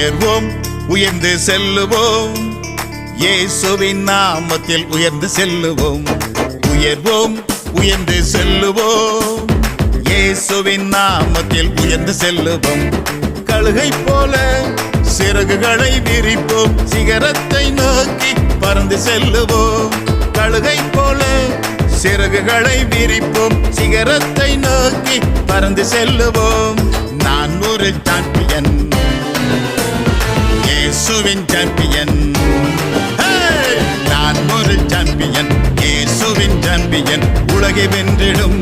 உயர்வோம், உயர்ந்து செல்லுவோம், இயேசுவின் நாமத்தில் உயர்ந்து செல்லுவோம். உயர்வோம், உயர்ந்து செல்லுவோம், இயேசுவின் நாமத்தில் உயர்ந்து செல்லுவோம். கழுகை போல சிறகுகளை விரிப்போம், சிகரத்தை நோக்கி பறந்து செல்லுவோம். கழுகை போல சிறகுகளை விரிப்போம், சிகரத்தை நோக்கி பறந்து செல்லுவோம். நான் ஒரு சாம்பியன், இயேசுவின் சாம்பியன். நான் ஒரு சாம்பியன், இயேசுவின் சாம்பியன். உலகை வென்றிடும்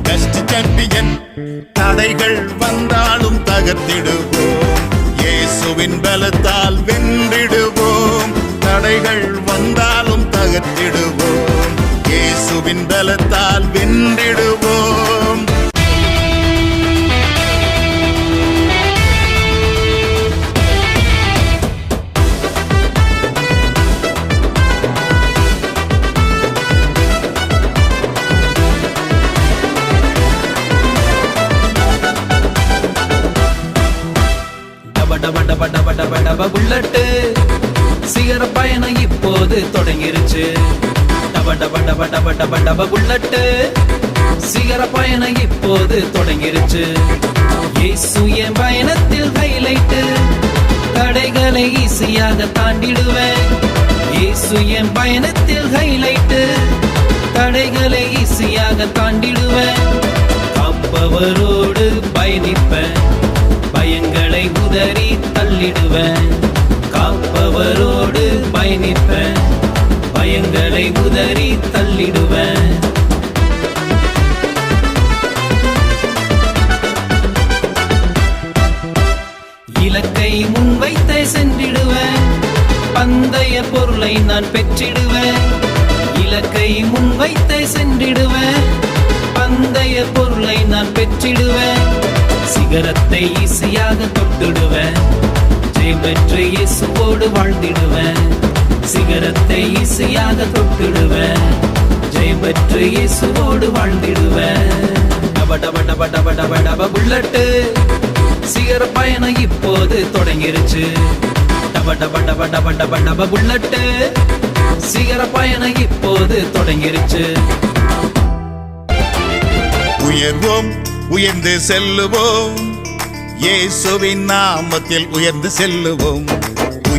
பெஸ்ட் சாம்பியன். தடைகள் வந்தாலும் தகர்த்திடுவோம், இயேசுவின் பலத்தால் வென்றிடுவோம். தடைகள் வந்தாலும் தகர்த்திடுவோம், இயேசுவின் பலத்தால் வென்றிடுவோம். புல்லட்டு சிகர பயணம் இப்போது தொடங்கிருச்சு. புல்லட்டு சிகர பயணம் இப்போது தொடங்கிருச்சு. இயேசு என் பயணத்தில் ஹைலைட்டு, தடைகளை ஈஸியாக தாண்டிடுவேன். இயேசு என் பயணத்தில் ஹைலைட்டு, தடைகளை ஈஸியாக தாண்டிடுவேன். காப்பவரோடு பயணிப்பேன், பயங்களை உதறி தள்ளிடுவேன். காப்பவரோடு பயணிப்பேன், பயங்களை உதறி தள்ளிடுவேன். இலக்கை முன்வைத்தே சென்றிடுவேன், பந்தய பொருளை நான் பெற்றிடுவேன். இலக்கை முன்வைத்தே சென்றிடுவேன், பந்தய பொருளை நான் பெற்றிடுவேன். சிகரத்தை ஈஸியாக தொட்டுடுவேன், ஜெயம் பெற்று இயேசுவோடு வாழ்ந்திடுவேன். சிகரத்தை ஈஸியாக தொட்டுடுவேன், ஜெயம் பெற்று இயேசுவோடு வாழ்ந்திடுவேன். புல்லட்டு சிகர பயணம் இப்போது தொடங்கிருச்சு. புல்லட்டு சிகர பயணம் இப்போது தொடங்கிருச்சு. உயர்வோம், உயர்ந்து செல்லுவோம், இயேசுவின் நாமத்தில் உயர்ந்து செல்லுவோம்.